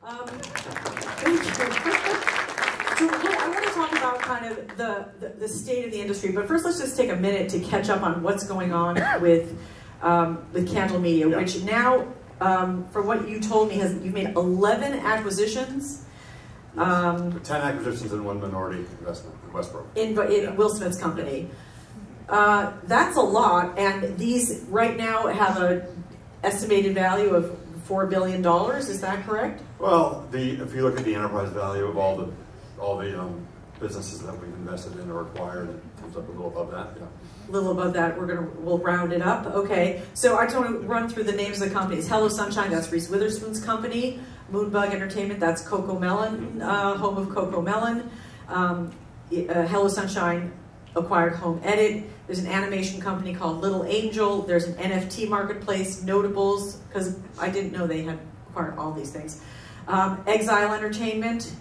Thank you. So I want to talk about kind of the state of the industry, but first let's just take a minute to catch up on what's going on with Candle Media, which now, from what you told me, you've made 11 acquisitions. 10 acquisitions and 1 minority investment in Westbrook. In Will Smith's company. That's a lot, and these right now have an estimated value of $4 billion, is that correct? Well, if you look at the enterprise value of all the businesses that we've invested in or acquired, it comes up a little above that, yeah. A little above that, we'll round it up. Okay, so I just want to run through the names of the companies. Hello Sunshine, that's Reese Witherspoon's company. Moonbug Entertainment, that's Coco Melon, home of Coco Melon. Hello Sunshine acquired Home Edit. There's an animation company called Little Angel. There's an NFT marketplace, Notables, because I didn't know they had acquired all these things. Exile Entertainment,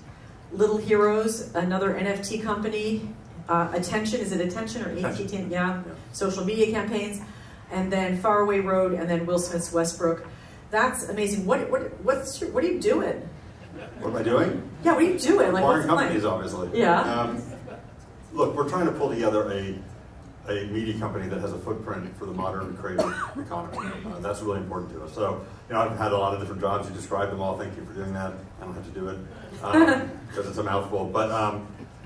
Little Heroes, another NFT company. Attention, is it Attention or ATT? Yeah. Social media campaigns. And then Faraway Road, and then Will Smith's Westbrook. That's amazing. What are you doing? What am I doing? Yeah, what are you doing? Like, acquiring companies, obviously. Yeah. Look, we're trying to pull together a media company that has a footprint for the modern creative economy. That's really important to us. So, I've had a lot of different jobs. You described them all. Thank you for doing that. I don't have to do it because it's a mouthful. But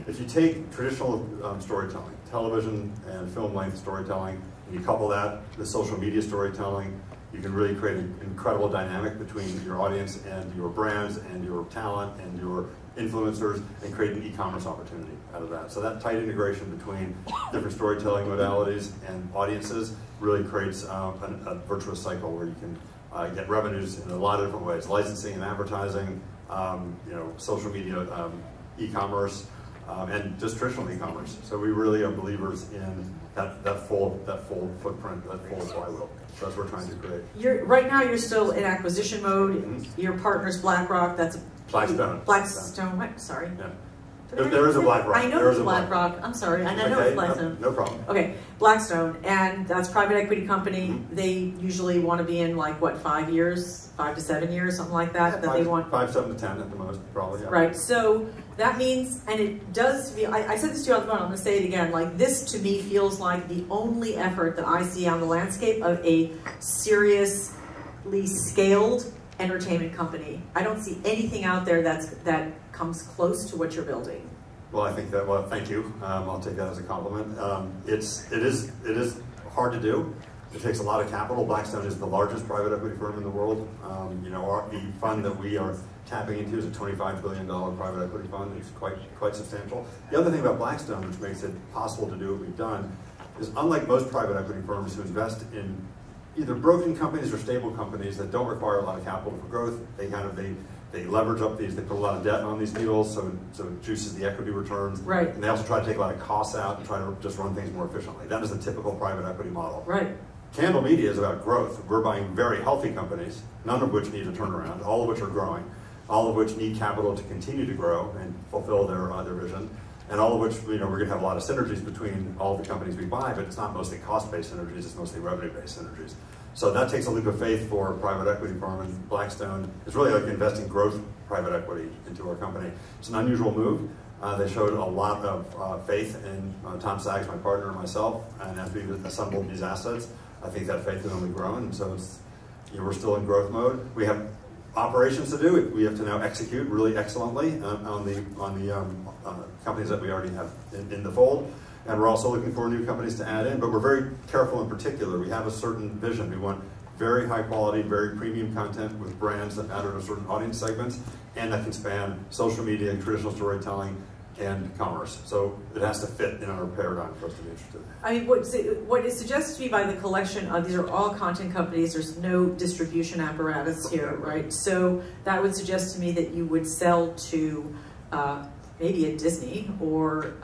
if you take traditional storytelling, television and film length storytelling, and you couple that with social media storytelling, you can really create an incredible dynamic between your audience and your brands and your talent and your influencers, and create an e-commerce opportunity out of that. So that tight integration between different storytelling modalities and audiences really creates a virtuous cycle where you can get revenues in a lot of different ways: licensing and advertising, social media, e-commerce, and just traditional e-commerce. So we really are believers in that full footprint, that full flywheel. So that's what we're trying to create. Right now you're still in acquisition mode. Mm-hmm. Your partner's BlackRock. That's Blackstone. Blackstone. What? Sorry. Yeah. There is a BlackRock. I know there's a BlackRock. I'm sorry. I know it's Blackstone. No problem. Okay, Blackstone, and that's a private equity company. Mm-hmm. They usually want to be in like what, 5 years, 5 to 7 years, something like that. Yeah, they want 5, 7 to 10 at the most, probably. Yeah. Right. So that means, and it does feel. I said this to you on the phone. I'm going to say it again. Like, this to me feels like the only effort that I see on the landscape of a seriously scaled entertainment company. I don't see anything out there that comes close to what you're building. Well, I think that. Well, thank you. I'll take that as a compliment. It is hard to do. It takes a lot of capital. Blackstone is the largest private equity firm in the world. The fund that we are tapping into is a $25 billion private equity fund. It's quite substantial. The other thing about Blackstone, which makes it possible to do what we've done, is unlike most private equity firms who invest in either broken companies or stable companies that don't require a lot of capital for growth, they leverage up these, they put a lot of debt on these deals, so it juices the equity returns. Right. And they also try to take a lot of costs out and try to just run things more efficiently. That is the typical private equity model. Right. Candle Media is about growth. We're buying very healthy companies, none of which need a turnaround, all of which are growing, all of which need capital to continue to grow and fulfill their vision, and all of which, we're going to have a lot of synergies between all the companies we buy, but it's not mostly cost-based synergies, it's mostly revenue-based synergies. So that takes a leap of faith for a private equity firm, and Blackstone is really like investing growth private equity into our company. It's an unusual move. They showed a lot of faith in Tom Sachs, my partner, and myself, and as we've assembled these assets, I think that faith has only grown, and so we're still in growth mode. We have operations to do. We have to now execute really excellently on the companies that we already have in the fold. And we're also looking for new companies to add in, but we're very careful in particular. We have a certain vision. We want very high quality, very premium content with brands that matter to certain audience segments, and that can span social media, traditional storytelling, and commerce. So it has to fit in our paradigm for us to be interested. I mean, what is suggested to me by the collection of, these are all content companies, there's no distribution apparatus here, right? So that would suggest to me that you would sell to maybe a Disney, or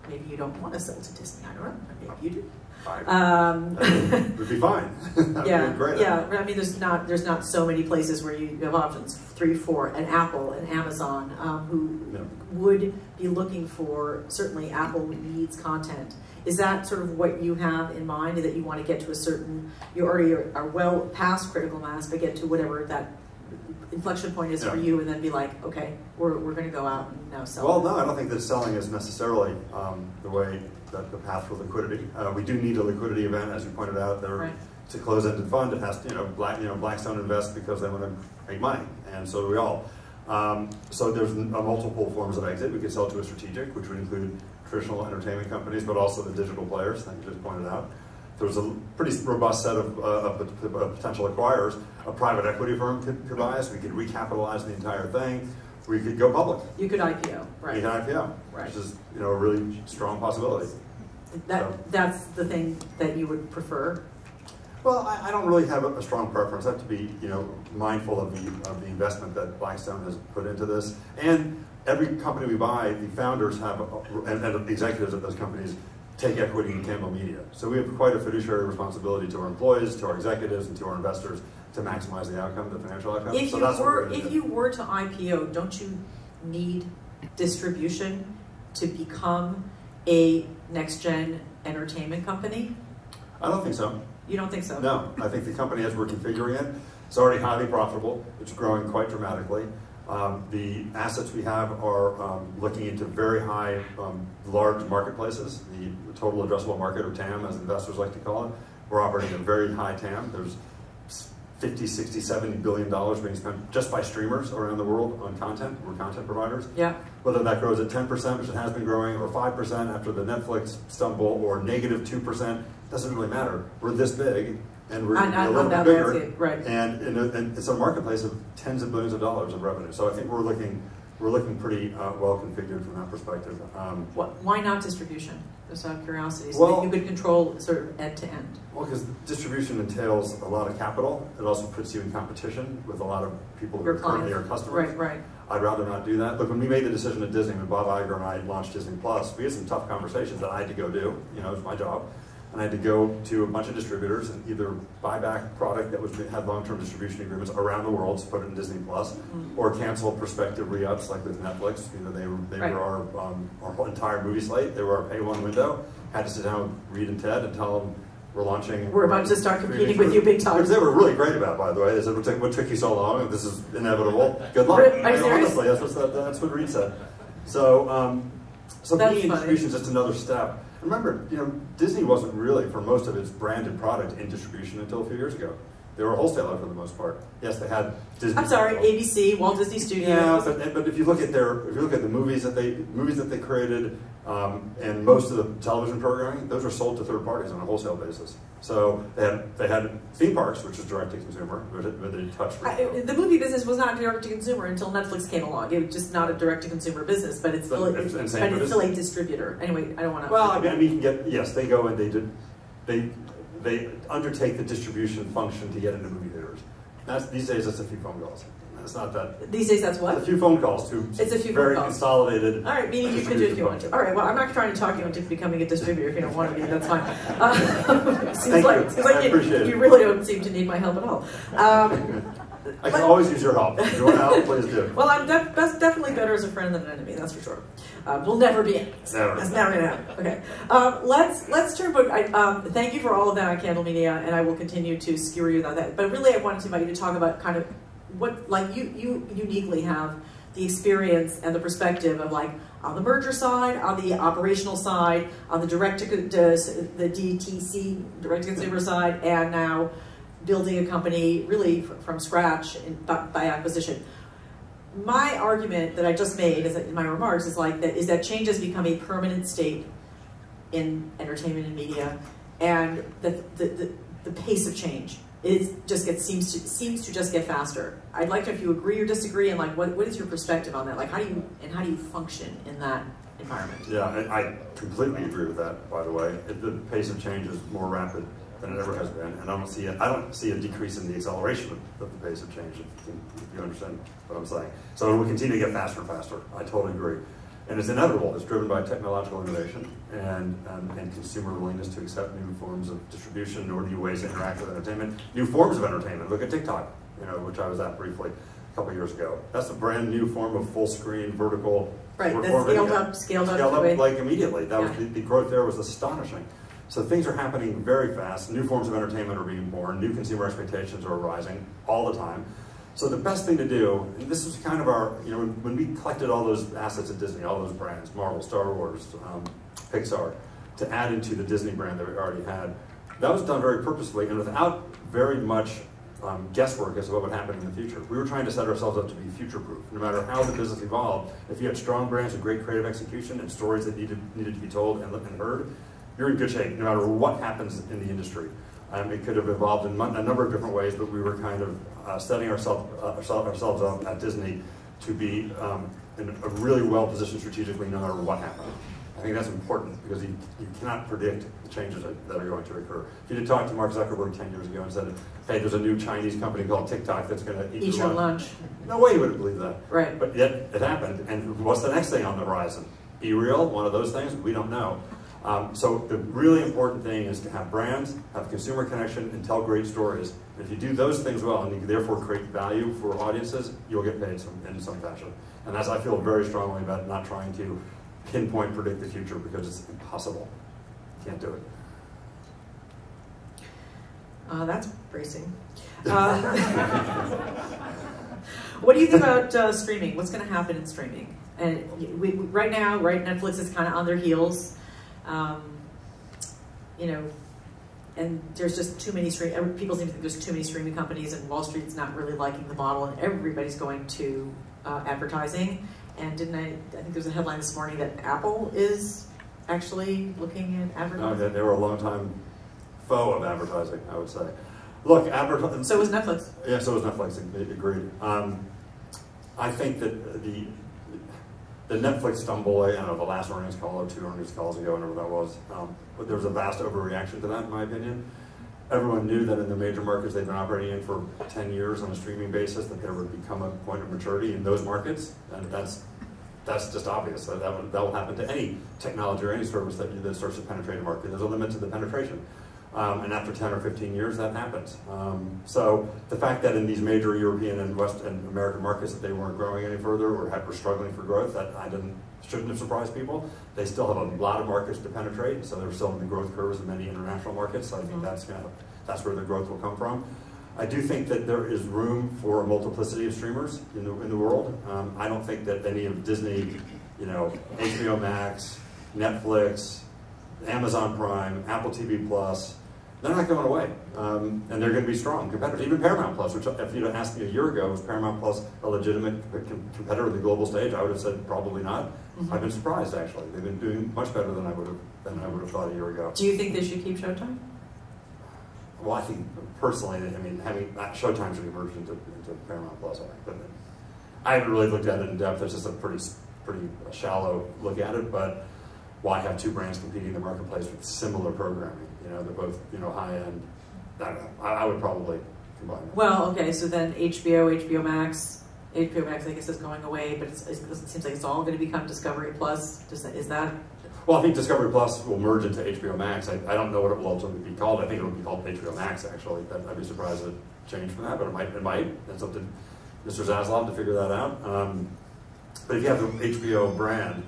maybe you don't want to sell to Disney, I don't know, maybe you do. It would be fine. Yeah, be great. Yeah. I mean, there's not so many places where you have options. 3, 4, an Apple, an Amazon, who would be looking for, certainly Apple needs content. Is that sort of what you have in mind, that you want to get to a certain, you already are well past critical mass, but get to whatever that inflection point is for you, and then be like, okay, we're going to go out and now sell. Well, no, I don't think that selling is necessarily the way that the path for liquidity. We do need a liquidity event, as you pointed out. It's a closed-ended fund. It has to, Blackstone invests because they want to make money, and so do we all. So there's multiple forms of exit. We could sell to a strategic, which would include traditional entertainment companies, but also the digital players that you just pointed out. There's a pretty robust set of potential acquirers. A private equity firm could buy us. We could recapitalize the entire thing. We could go public. You could IPO, right? You could IPO, which is a really strong possibility. That's the thing that you would prefer. Well, I don't really have a strong preference. I have to be, mindful of the investment that Blackstone has put into this. And every company we buy, the founders have, and the executives of those companies take equity in Campbell Media. So we have quite a fiduciary responsibility to our employees, to our executives, and to our investors to maximize the outcome, the financial outcome. If you were to IPO, don't you need distribution to become a next-gen entertainment company? I don't think so. You don't think so? No, I think the company, as we're configuring it, it's already highly profitable. It's growing quite dramatically. The assets we have are looking into very high, large marketplaces, the total addressable market, or TAM, as investors like to call it. We're operating at a very high TAM. There's 50, 60, 70 billion dollars being spent just by streamers around the world on content. We're content providers. Yeah. Whether that grows at 10%, which it has been growing, or 5% after the Netflix stumble, or negative 2%, doesn't really matter. We're this big, and we're a little bit bigger, right? And it's a marketplace of tens of billions of dollars of revenue. So I think we're looking pretty well configured from that perspective. Why not distribution? Just out of curiosity, so that you could control sort of end to end. Well, because distribution entails a lot of capital. It also puts you in competition with a lot of people who are currently our customers. Right. I'd rather not do that. Look, when we made the decision at Disney, when Bob Iger and I launched Disney Plus, we had some tough conversations that I had to go do. It was my job. And I had to go to a bunch of distributors and either buy back product that had long-term distribution agreements around the world to put it in Disney Plus, or cancel prospective re-ups like with Netflix. They were our entire movie slate. They were our pay one window. Had to sit down with Reed and Ted and tell them we're launching. We're about to start competing with you big time. Which they were really great about, by the way. They said, "What took you so long? This is inevitable. Good luck." Honestly, that's what Reed said. So being in distribution is just another step. Remember, Disney wasn't really, for most of its branded product, in distribution until a few years ago. They were a wholesaler for the most part. Yes, they had Disney. I'm sorry, ABC, Walt Disney Studios. Yeah, but if you look at the movies that they created, and most of the television programming, those are sold to third parties on a wholesale basis. So they had theme parks, which is direct to consumer, but they touched. The movie business was not direct to consumer until Netflix came along. It was just not a direct to consumer business, but it's still a distributor. Anyway, I don't want to. Well, I mean, you can get they go and they undertake the distribution function to get into movie theaters. These days, that's a few phone calls. It's not that. These days, that's what? A few phone calls to very consolidated. All right, meaning you can do it if you want to. All right, well, I'm not trying to talk you into becoming a distributor if you don't want to be. That's fine. Seems like you really don't seem to need my help at all. I can always use your help. If you want help, please do. Well, I'm definitely better as a friend than an enemy. That's for sure. We'll never be enemies. Never. That's never gonna happen. Okay. Let's turn. Thank you for all of that on Candle Media, and I will continue to skewer you on that. But really, I wanted to invite you to talk about kind of what, like, you uniquely have the experience and the perspective of, like, on the merger side, on the operational side, on the the DTC, direct to consumer side, and now building a company really from scratch by acquisition. My argument that I just made in my remarks is that change has become a permanent state in entertainment and media, and the pace of change seems to just get faster. I'd like to, if you agree or disagree, and like what is your perspective on that? Like how do you function in that environment? Yeah, I completely agree with that. By the way, the pace of change is more rapid than it ever has been, and I don't see a decrease in the acceleration of the pace of change. If you understand what I'm saying, so it will continue to get faster and faster. I totally agree, and it's inevitable. It's driven by technological innovation and consumer willingness to accept new forms of distribution or new ways to interact with entertainment, new forms of entertainment. Look at TikTok, which I was at briefly a couple of years ago. That's a brand new form of full screen vertical. Right, that's scaled up like immediately. That was the growth there was astonishing. So things are happening very fast. New forms of entertainment are being born. New consumer expectations are rising all the time. So the best thing to do, and this was kind of our, when we collected all those assets at Disney, all those brands, Marvel, Star Wars, Pixar, to add into the Disney brand that we already had, that was done very purposefully and without very much guesswork as to what would happen in the future. We were trying to set ourselves up to be future-proof. No matter how the business evolved, if you had strong brands and great creative execution and stories that needed to be told and heard, you're in good shape, no matter what happens in the industry. It could have evolved in a number of different ways, but we were kind of setting ourselves up at Disney to be in a really well-positioned strategically no matter what happened. I think that's important because you cannot predict the changes that are going to occur. If you did talk to Mark Zuckerberg 10 years ago and said, hey, there's a new Chinese company called TikTok that's going to eat your lunch. No way you would have believed that. Right. But yet it happened. And what's the next thing on the horizon? Be real, one of those things? We don't know. So the really important thing is to have brands, have consumer connection, and tell great stories. And if you do those things well, and you therefore create value for audiences, you'll get paid in some fashion. And that's, I feel very strongly about not trying to pinpoint predict the future because it's impossible. You can't do it. That's bracing. What do you think about streaming? What's going to happen in streaming? And right now, Netflix is kind of on their heels. And there's just too many people seem to think there's too many streaming companies, and Wall Street's not really liking the model, and everybody's going to advertising. And I think there's a headline this morning that Apple is actually looking at advertising. No, they were a long time foe of advertising, I would say. Look, advertising. So was Netflix. Yeah, so was Netflix. Agreed. I think that the Netflix stumble, I don't know, the last earnings call or 2 earnings calls ago, whatever that was, but there was a vast overreaction to that, in my opinion. Everyone knew that in the major markets they've been operating in for 10 years on a streaming basis, that there would become a point of maturity in those markets, and that's just obvious. That will happen to any technology or any service that starts to penetrate a market. There's a limit to the penetration. And after 10 or 15 years, that happens. So the fact that in these major European and West and American markets that they weren't growing any further or were struggling for growth, that shouldn't have surprised people. They still have a lot of markets to penetrate, so they're still in the growth curves in many international markets. So I think that's where the growth will come from. I do think that there is room for a multiplicity of streamers in the world. I don't think that any of Disney, HBO Max, Netflix, Amazon Prime, Apple TV Plus, they're not going away, and they're going to be strong competitors. Even Paramount Plus, which if you'd asked me a year ago, was Paramount Plus a legitimate competitor on the global stage? I would have said probably not. I've been surprised actually. They've been doing much better than I would have thought a year ago. Do you think they should keep Showtime? Well, I think personally, having Showtime should emerge into Paramount Plus. I think, but I haven't really looked at it in depth. It's just a pretty shallow look at it. But why have 2 brands competing in the marketplace with similar programming? They're both high end. I don't know. I would probably combine them. Well, okay. So then HBO Max, I guess is going away, but it seems like it's all going to become Discovery Plus. Is that? Well, I think Discovery Plus will merge into HBO Max. I don't know what it will ultimately be called. I think it will be called HBO Max, actually. I'd be surprised if it changed from that, but it might. That's up to Mr. Zaslav to figure that out. But if you have the HBO brand,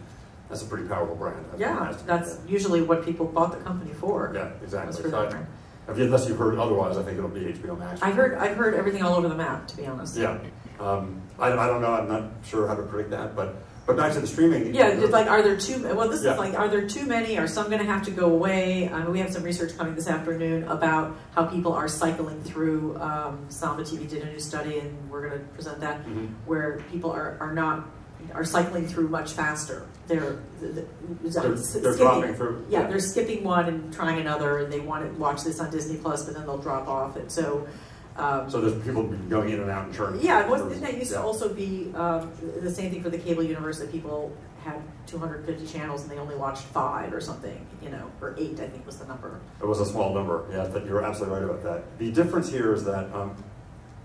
that's a pretty powerful brand. Yeah, that's usually what people bought the company for. Yeah, exactly. Unless you've heard otherwise, I think it'll be HBO Max. I've heard everything all over the map, to be honest. Yeah. I don't know. I'm not sure how to predict that, but back to the streaming. Yeah, it's like, are there too? Well, this is like, are there too many? Are some going to have to go away? We have some research coming this afternoon about how people are cycling through. Samba TV did a new study, and we're going to present that, where people are cycling through much faster. They're dropping through. Yeah, they're skipping one and trying another, and they want to watch this on Disney Plus, but then they'll drop off. And so there's people going in and out and churning. Yeah, that used to also be the same thing for the cable universe, that people had 250 channels and they only watched 5 or something, or 8, I think was the number. It was a small number. Yeah, you're absolutely right about that. The difference here is that.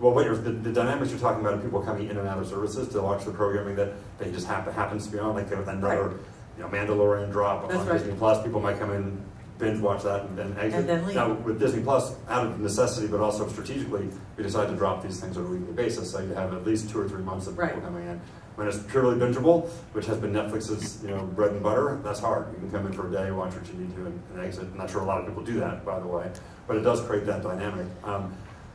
The dynamics you're talking about of people coming in and out of services to watch the programming that they just happens to be on, like another Mandalorian drop on Disney Plus. People might come in, binge watch that, and then exit. And then leave. Now with Disney Plus, out of necessity, but also strategically, we decide to drop these things on a weekly basis, so you have at least 2 or 3 months of people coming in. When it's purely bingeable, which has been Netflix's bread and butter, that's hard. You can come in for a day, watch what you need to, and exit. I'm not sure a lot of people do that, by the way, but it does create that dynamic.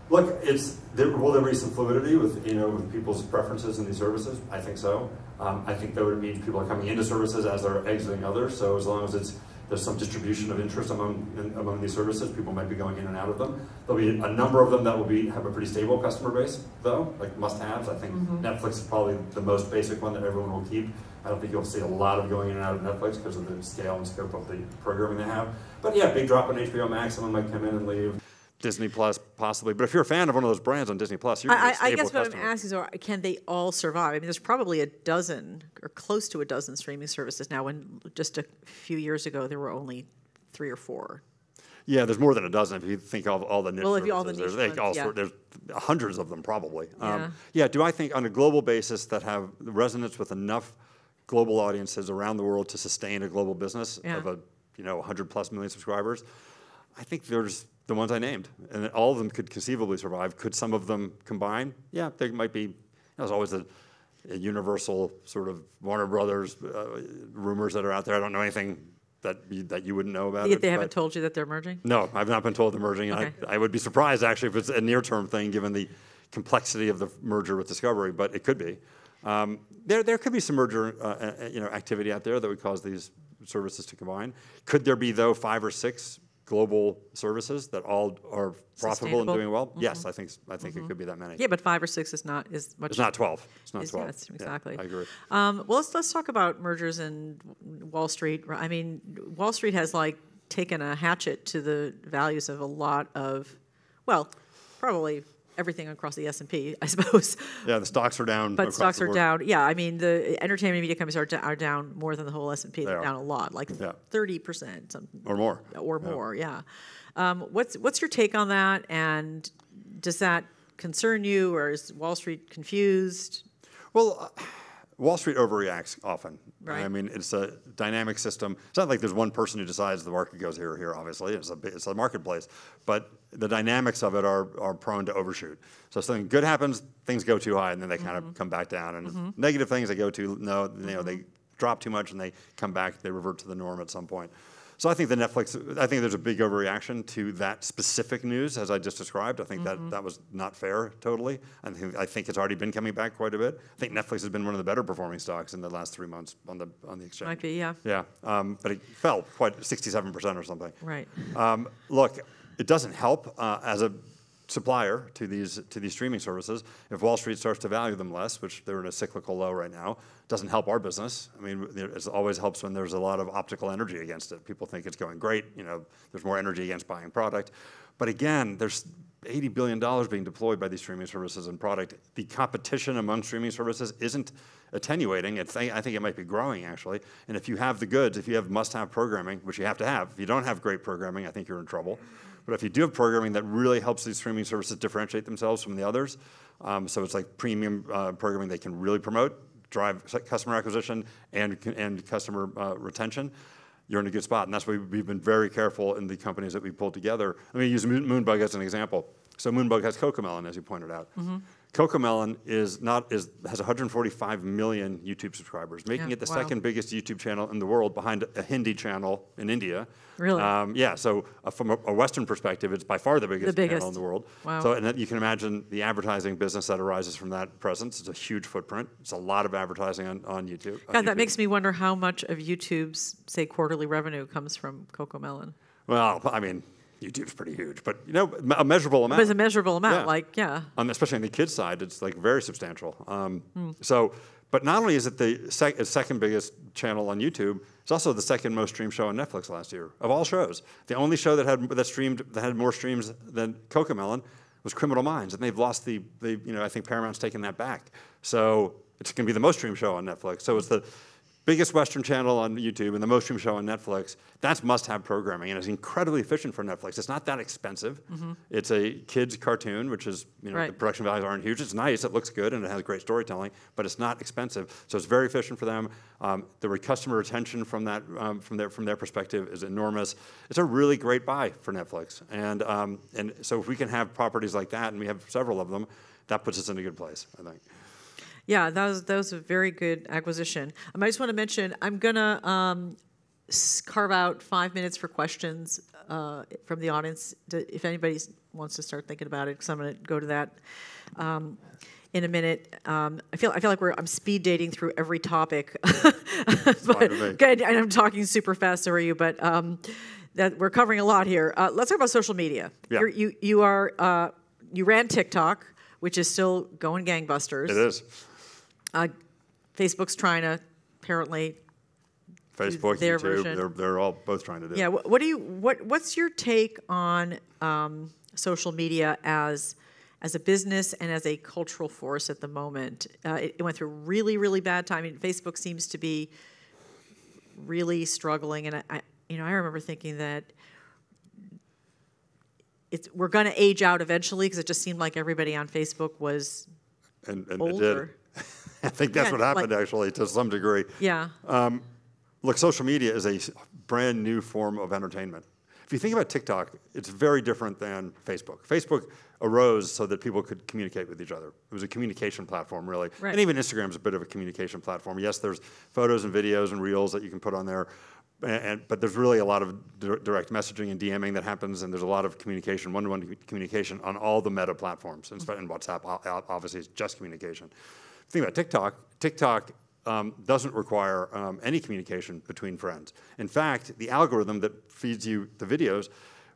Look, will there be some fluidity with with people's preferences in these services? I think so. I think that would mean people are coming into services as they're exiting others. So as long as there's some distribution of interest among these services, people might be going in and out of them. There'll be a number of them that will have a pretty stable customer base, though, like must-haves. I think Netflix is probably the most basic one that everyone will keep. I don't think you'll see a lot of going in and out of Netflix because of the scale and scope of the programming they have. But yeah, big drop on HBO Max, someone might come in and leave. Disney Plus, possibly. But if you're a fan of one of those brands on Disney Plus, you're a stable I guess what customer. I'm asking is, can they all survive? I mean, there's probably a dozen or close to a dozen streaming services now, when just a few years ago there were only 3 or 4. Yeah, there's more than a dozen if you think of all the niche services. All the niche There's hundreds of them probably. Yeah. Do I think on a global basis that have resonance with enough global audiences around the world to sustain a global business of 100+ million subscribers? I think there's the ones I named, and all of them could conceivably survive. Could some of them combine? Yeah, there might be. There's always a universal sort of Warner Brothers rumors that are out there. I don't know anything that you wouldn't know about. They haven't told you that they're merging? No, I've not been told they're merging. Okay. I would be surprised actually if it's a near-term thing, given the complexity of the merger with Discovery. But it could be. There could be some merger activity out there that would cause these services to combine. Could there be, though, 5 or 6 global services that all are profitable and doing well? Yes, I think it could be that many. Yeah, but 5 or 6 is not much. It's not 12. It's not 12. Yes, exactly. Yeah, I agree. Well, let's talk about mergers in Wall Street. I mean, Wall Street has taken a hatchet to the values of a lot of, well, probably everything across the S&P, I suppose. Yeah, the stocks are down. But stocks are down. Yeah, I mean, the entertainment media companies are down more than the whole S&P. They're down a lot, 30%. Or more. Or more, yeah. What's your take on that? And does that concern you, or is Wall Street confused? Well, Wall Street overreacts often. Right. I mean, it's a dynamic system. It's not like there's one person who decides the market goes here or here, obviously. It's a marketplace. But the dynamics of it are prone to overshoot. So if something good happens, things go too high, and then they kind of come back down. And negative things, they go too low. They drop too much, and they come back. They revert to the norm at some point. So I think I think there's a big overreaction to that specific news, as I just described. I think that was not fair, totally. I think it's already been coming back quite a bit. I think Netflix has been one of the better performing stocks in the last 3 months on the exchange. Might be, yeah. Yeah, but it fell quite 67% or something. Right. Look, it doesn't help as a supplier to these streaming services if Wall Street starts to value them less, which they're in a cyclical low right now. Doesn't help our business. I mean, it always helps when there's a lot of optical energy against it. People think it's going great. There's more energy against buying product. But again, there's $80 billion being deployed by these streaming services and product. The competition among streaming services isn't attenuating. I think it might be growing, actually. And if you have the goods, if you have must-have programming, which you have to have, if you don't have great programming, I think you're in trouble. But if you do have programming that really helps these streaming services differentiate themselves from the others, so it's like premium programming they can really promote, drive customer acquisition and customer retention, you're in a good spot. And that's why we've been very careful in the companies that we pulled together. Let me use Moonbug as an example. So Moonbug has CoComelon, as you pointed out. CoComelon has 145 million YouTube subscribers, making it the second biggest YouTube channel in the world, behind a Hindi channel in India. Really? Yeah. So from a Western perspective, it's by far the biggest channel in the world. Wow. So and you can imagine the advertising business that arises from that presence. It's a huge footprint. It's a lot of advertising on YouTube. God, that makes me wonder how much of YouTube's, say, quarterly revenue comes from CoComelon. Well, I mean, YouTube's pretty huge, but a measurable amount. But it's a measurable amount, especially on the kids' side, it's very substantial. But not only is it the second biggest channel on YouTube, it's also the second most streamed show on Netflix last year of all shows. The only show that had more streams than CoComelon was Criminal Minds, and they've lost I think Paramount's taken that back. So it's going to be the most streamed show on Netflix. So it's the biggest Western channel on YouTube and the most streamed show on Netflix. That's must-have programming, and it's incredibly efficient for Netflix. It's not that expensive. It's a kids' cartoon, which is, the production values aren't huge. It's nice, it looks good, and it has great storytelling, but it's not expensive. So it's very efficient for them. The customer retention from that, from their perspective, is enormous. It's a really great buy for Netflix, and so if we can have properties like that, and we have several of them, that puts us in a good place, I think. Yeah, that was a very good acquisition. I just want to mention, I'm gonna carve out 5 minutes for questions from the audience, if anybody wants to start thinking about it, because I'm going to go to that in a minute. I feel like I'm speed dating through every topic, but good. And I'm talking super fast, so are you? But that we're covering a lot here. Let's talk about social media. Yeah. You ran TikTok, which is still going gangbusters. It is. Facebook's trying to apparently. Facebook, their YouTube, version. they're all both trying to do. Yeah. What's your take on social media as a business and as a cultural force at the moment? It went through a really, really bad time. I mean, Facebook seems to be really struggling, and I remember thinking that we're going to age out eventually, because it just seemed like everybody on Facebook was and older. It did. I think that's what happened, actually, to some degree. Yeah. Look, social media is a brand new form of entertainment. If you think about TikTok, it's very different than Facebook. Facebook arose so that people could communicate with each other. It was a communication platform, really. Right. And even Instagram's a bit of a communication platform. Yes, there's photos and videos and reels that you can put on there, but there's really a lot of direct messaging and DMing that happens, and there's a lot of communication, one-to-one communication on all the meta platforms. And WhatsApp, obviously, is just communication. Think about TikTok doesn't require any communication between friends. In fact, the algorithm that feeds you the videos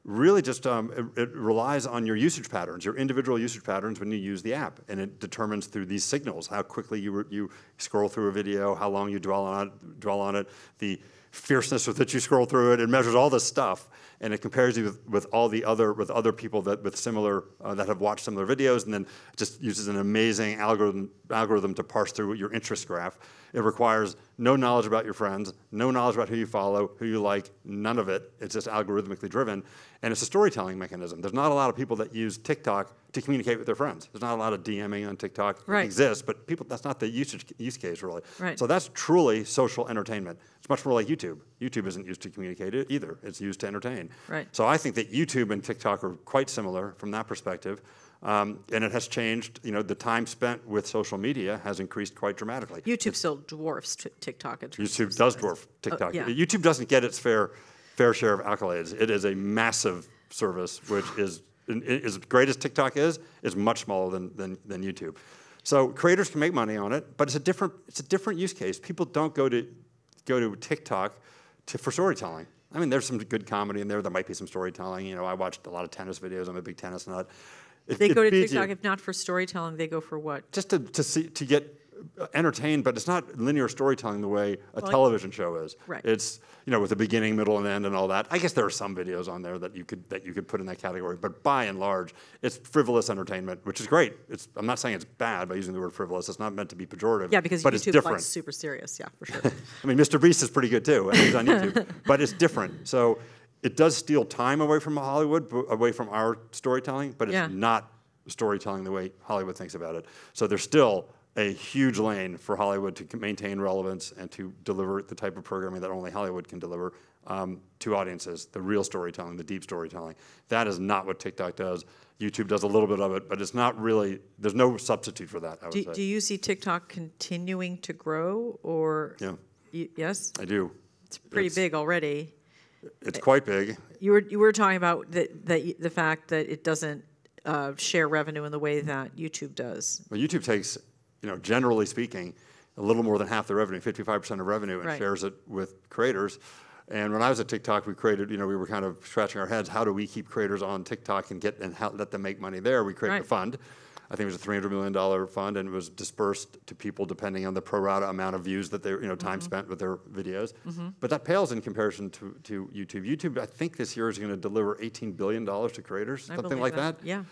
really just it relies on your usage patterns, your individual usage patterns when you use the app, and it determines through these signals how quickly you scroll through a video, how long you dwell on it, the fierceness with which you scroll through it. It measures all this stuff, and it compares you with other people with similar that have watched similar videos, and then just uses an amazing algorithm to parse through your interest graph. It requires no knowledge about your friends, no knowledge about who you follow, who you like, none of it. It's just algorithmically driven, and it's a storytelling mechanism. There's not a lot of people that use TikTok to communicate with their friends. There's not a lot of DMing on TikTok. Right. It exists, but that's not the use case, really. Right. So that's truly social entertainment. It's much more like YouTube. YouTube isn't used to communicate either. It's used to entertain. Right. So I think that YouTube and TikTok are quite similar from that perspective. And it has changed, the time spent with social media has increased quite dramatically. YouTube still dwarfs TikTok. YouTube does dwarf TikTok. Yeah. YouTube doesn't get its fair share of accolades. It is a massive service, which is as great as TikTok is much smaller than YouTube. So creators can make money on it, but it's a different use case. People don't go to TikTok for storytelling. I mean, there's some good comedy in there. There might be some storytelling. I watched a lot of tennis videos. I'm a big tennis nut. They go to TikTok, if not for storytelling, they go for what? Just to get entertained, but it's not linear storytelling the way a television show is. Right. It's with a beginning, middle, and end, and all that. I guess there are some videos on there that you could put in that category, but by and large, it's frivolous entertainment, which is great. I'm not saying it's bad by using the word frivolous. It's not meant to be pejorative. Yeah, because but YouTube it's different. is super serious. Yeah, for sure. I mean, Mr. Beast is pretty good too, and he's on YouTube, but it's different. So it does steal time away from Hollywood, away from our storytelling, but it's not storytelling the way Hollywood thinks about it. So there's still a huge lane for Hollywood to maintain relevance and to deliver the type of programming that only Hollywood can deliver to audiences, the real storytelling, the deep storytelling. That is not what TikTok does. YouTube does a little bit of it, but it's not really, there's no substitute for that, I would say. Do you see TikTok continuing to grow, or? Yeah. Yes? I do. It's pretty big already. It's quite big. You were talking about the fact that it doesn't share revenue in the way that YouTube does. Well, YouTube takes, generally speaking, a little more than half the revenue, 55% of revenue, and shares it with creators. And when I was at TikTok, we created, we were kind of scratching our heads, how do we keep creators on TikTok and let them make money there? We created a fund. I think it was a $300 million fund, and it was dispersed to people depending on the pro rata amount of views that they, time spent with their videos. But that pales in comparison to YouTube. YouTube, I think this year is going to deliver $18 billion to creators, something like that. Yeah.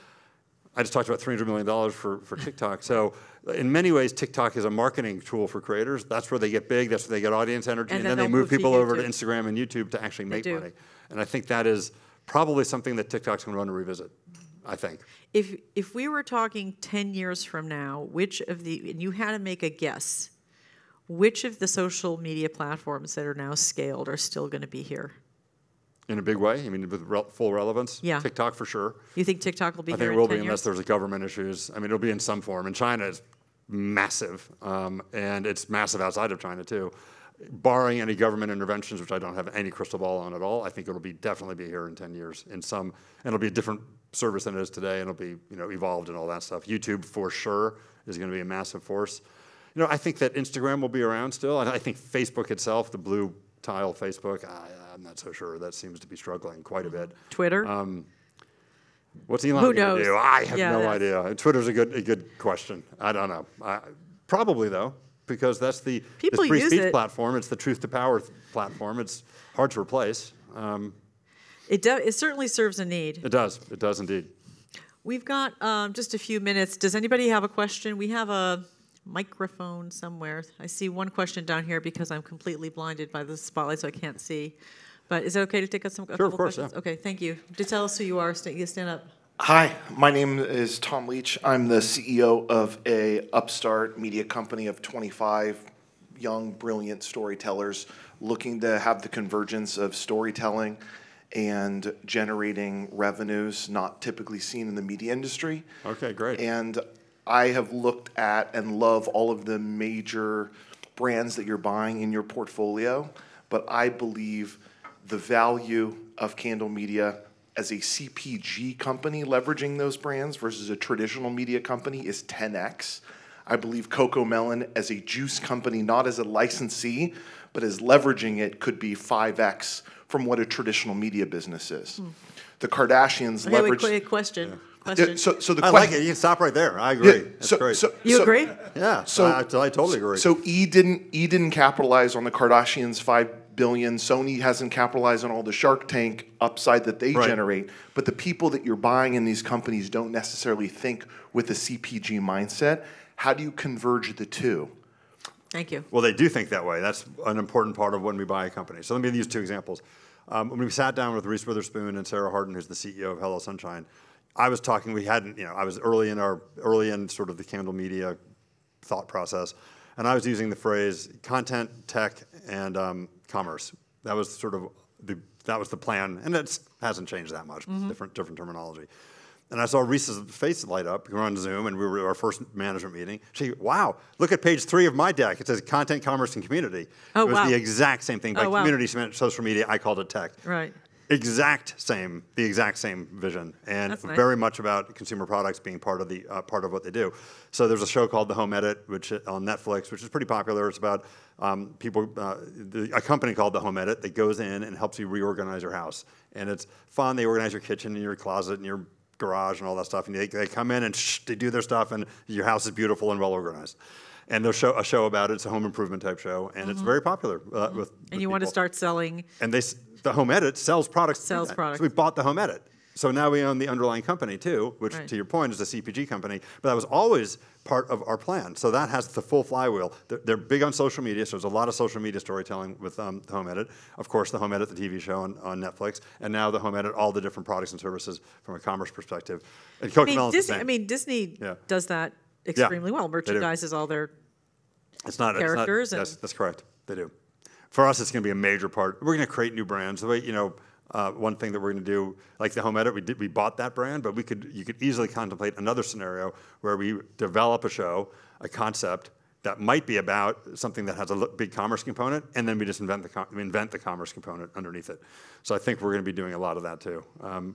I just talked about $300 million for TikTok. So in many ways, TikTok is a marketing tool for creators. That's where they get big. That's where they get audience energy. And then they move people over to Instagram and YouTube to actually make money. And I think that is probably something that TikTok's going to want to revisit, I think. If we were talking 10 years from now, and you had to make a guess, which of the social media platforms that are now scaled are still going to be here? In a big way? I mean, with full relevance? Yeah. TikTok for sure. You think TikTok will be here in 10 years? I think it will be unless there's government issues. I mean, it'll be in some form. In China, it's massive, and it's massive outside of China too. barring any government interventions, which I don't have any crystal ball on at all, I think it'll definitely be here in 10 years in some, and it'll be a different service than it is today, and it'll be evolved and all that stuff. YouTube for sure is going to be a massive force. I think that Instagram will be around still. I think Facebook itself, the blue tile Facebook, I'm not so sure. That seems to be struggling quite a bit. Twitter? What's Elon going to do? I have no idea. Twitter's a good question. I don't know. Probably, though, because that's the free speech platform. It's the truth to power platform. It's hard to replace. It certainly serves a need. It does. It does indeed. We've got just a few minutes. Does anybody have a question? We have a microphone somewhere. I see one question down here because I'm completely blinded by the spotlight, so I can't see. But is it okay to take us a couple questions? Yeah. Okay, thank you. Just tell us who you are. Stand up. Hi, my name is Tom Leach. I'm the CEO of a upstart media company of 25 young, brilliant storytellers looking to have the convergence of storytelling and generating revenues not typically seen in the media industry. Okay, great. And I have looked at and love all of the major brands that you're buying in your portfolio, but I believe the value of Candle Media as a CPG company leveraging those brands versus a traditional media company is 10x. I believe CoComelon as a juice company, not as a licensee, but as leveraging it could be 5x from what a traditional media business is. The Kardashians leverage... Wait, question. So the I like it. You can stop right there. I agree. That's great. You agree? Yeah. I totally agree. So E didn't capitalize on the Kardashians' $5 billion. Sony hasn't capitalized on all the Shark Tank upside that they generate. But the people that you're buying in these companies don't necessarily think with a CPG mindset. How do you converge the two? Thank you. Well, they do think that way. That's an important part of when we buy a company. So let me use two examples. When we sat down with Reese Witherspoon and Sarah Harden, who's the CEO of Hello Sunshine, I was talking. I was early in sort of the Candle Media thought process, and I was using the phrase content, tech, and commerce. That was sort of the plan, and it hasn't changed that much. Different terminology. And I saw Reese's face light up. We were on Zoom, and we were at our first management meeting. Wow, look at page 3 of my deck. It says content, commerce, and community. It was the exact same thing. By community, she meant social media. I called it tech. Right. The exact same vision, and very much about consumer products being part of what they do. So there's a show called The Home Edit, which on Netflix, which is pretty popular. It's about a company called The Home Edit that goes in and helps you reorganize your house, and it's fun. They organize your kitchen and your closet and your garage and all that stuff, and they come in and they do their stuff, and your house is beautiful and well organized. And there's a show about it. It's a home improvement type show, and it's very popular with and you want to start selling. And the Home Edit sells products. Sells products. So we bought the Home Edit. So now we own the underlying company too, which to your point is a CPG company. But that was always part of our plan. So that has the full flywheel. They're big on social media, so there's a lot of social media storytelling with the Home Edit. Of course, the Home Edit, the TV show on Netflix, and now the Home Edit, all the different products and services from a commerce perspective. And Disney does that extremely well. Merchandises all their characters. That's correct. They do. For us, it's going to be a major part. We're going to create new brands. The way one thing that we're going to do, like the Home Edit, we bought that brand, but you could easily contemplate another scenario where we develop a show, a concept that might be about something that has a big commerce component, and then we just invent the commerce component underneath it. So I think we're going to be doing a lot of that too.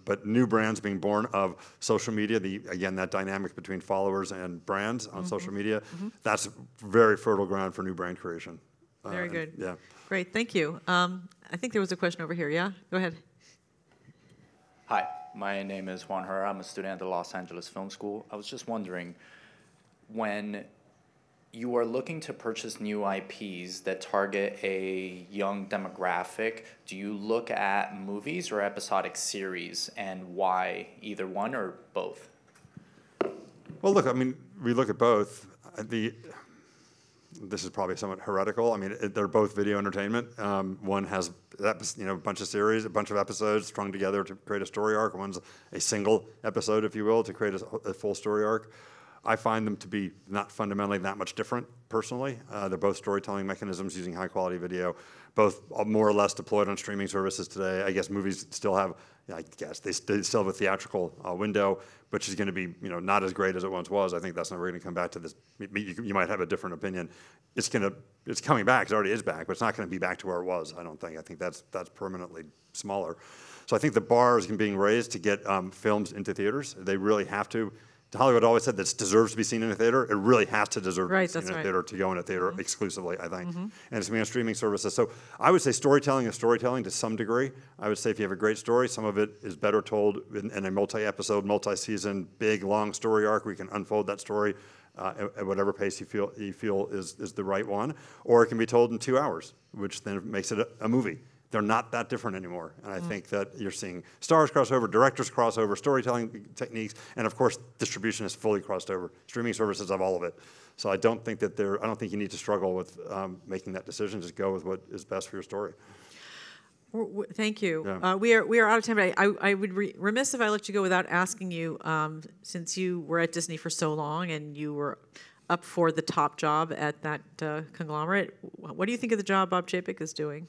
But new brands being born of social media, again, that dynamic between followers and brands on social media, that's very fertile ground for new brand creation. Very good. Yeah. Great, thank you. I think there was a question over here. Yeah, go ahead. Hi, my name is Juan Herrera. I'm a student at the Los Angeles Film School. I was just wondering, when you are looking to purchase new IPs that target a young demographic, do you look at movies or episodic series, and why? Either one or both? Well, look, we look at both. This is probably somewhat heretical. They're both video entertainment. One has a bunch of series, a bunch of episodes strung together to create a story arc. One's a single episode, if you will, to create a full story arc. I find them to be not fundamentally that much different, personally. They're both storytelling mechanisms using high-quality video, both more or less deployed on streaming services today. I guess movies still have, I guess, they still have a theatrical window, which is going to be, not as great as it once was. I think that's never going to come back to this. You might have a different opinion. It's coming back. It already is back, but it's not going to be back to where it was, I don't think. I think that's permanently smaller. So I think the bar is being raised to get films into theaters. They really have to. Hollywood always said that deserves to be seen in a theater. It really has to deserve to be seen in a theater to go in a theater exclusively, I think. And it's going to be on streaming services. So I would say storytelling is storytelling to some degree. I would say if you have a great story, some of it is better told in a multi-episode, multi-season, big, long story arc where you can unfold that story at whatever pace you feel is the right one. Or it can be told in 2 hours, which then makes it a movie. They're not that different anymore. And I think that you're seeing stars cross over, directors cross over, storytelling techniques, and of course, distribution is fully crossed over. Streaming services have all of it. So I don't think you need to struggle with making that decision. Just go with what is best for your story. Thank you. Yeah. We are out of time, but I would be remiss if I let you go without asking you, since you were at Disney for so long and you were up for the top job at that conglomerate, what do you think of the job Bob Chapek is doing?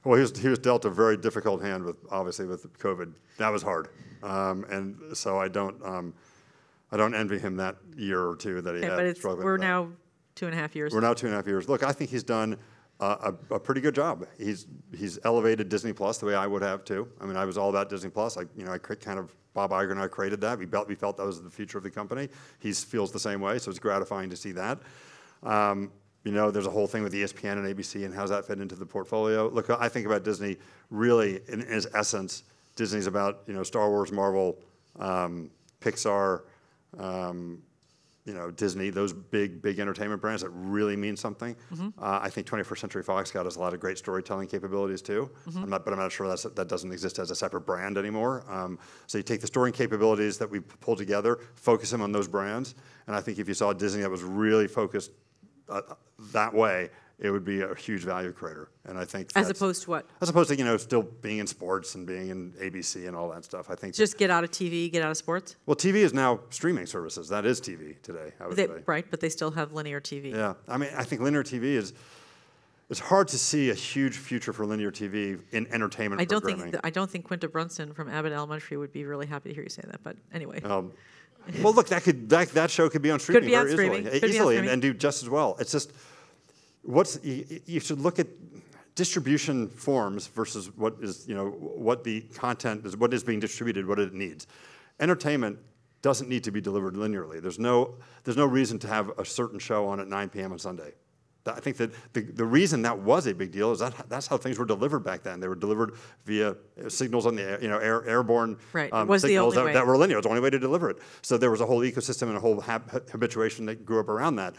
Well, he was dealt a very difficult hand obviously with COVID. That was hard, and so I don't envy him that year or two that he had. But we're now 2.5 years. We're now 2.5 years. Look, I think he's done a pretty good job. He's elevated Disney Plus the way I would have too. I mean, I was all about Disney Plus. Bob Iger and I created that. We felt that was the future of the company. He feels the same way, so it's gratifying to see that. There's a whole thing with ESPN and ABC and how's that fit into the portfolio. Look, I think about Disney really in its essence. Disney's about, Star Wars, Marvel, Pixar, Disney, those big entertainment brands that really mean something. I think 21st Century Fox got us a lot of great storytelling capabilities too. I'm not sure that doesn't exist as a separate brand anymore. So you take the story capabilities that we pulled together, focus them on those brands, and I think if you saw Disney that was really focused that way, it would be a huge value creator. And I think as opposed to what? As opposed to still being in sports and being in ABC and all that stuff. I think just get out of TV, get out of sports. Well, TV is now streaming services. That is TV today. I would say. Right, but they still have linear TV. Yeah, I mean, I think linear TV is. It's hard to see a huge future for linear TV in entertainment programming. I don't think Quinta Brunson from Abbott Elementary would be really happy to hear you say that. But anyway. Well, look, that show could be on streaming easily and do just as well. It's just you should look at distribution forms versus what is what the content is, what is being distributed, what it needs. Entertainment doesn't need to be delivered linearly. There's no reason to have a certain show on at 9 p.m. on Sunday. I think that the reason that was a big deal is that's how things were delivered back then. They were delivered via signals on the airborne signals that were linear. It was the only way to deliver it. So there was a whole ecosystem and a whole habituation that grew up around that.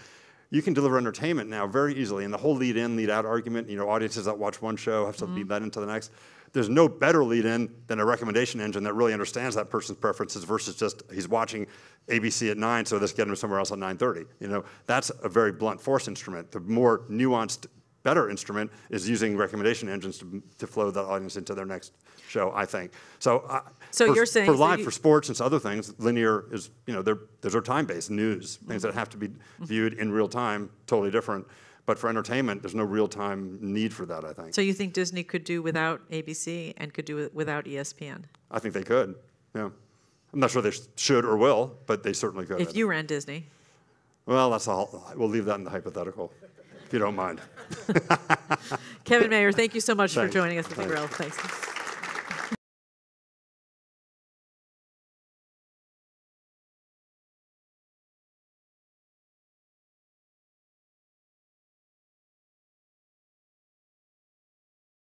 You can deliver entertainment now very easily, and the whole lead-in, lead-out argument. Audiences that watch one show have to lead that into the next. There's no better lead-in than a recommendation engine that really understands that person's preferences versus just he's watching ABC at 9, so let's get him somewhere else at 9:30. That's a very blunt force instrument. The more nuanced, better instrument is using recommendation engines to flow the audience into their next show, I think. So you're saying for sports and other things, linear is those are time-based news, things that have to be viewed in real time, totally different. But for entertainment, there's no real-time need for that, I think. So you think Disney could do without ABC and could do it without ESPN? I think they could, yeah. I'm not sure they should or will, but they certainly could. If you ran Disney. Well, that's all. We'll leave that in the hypothetical, if you don't mind. Kevin Mayer, thank you so much for joining us at TheGrill. Thanks.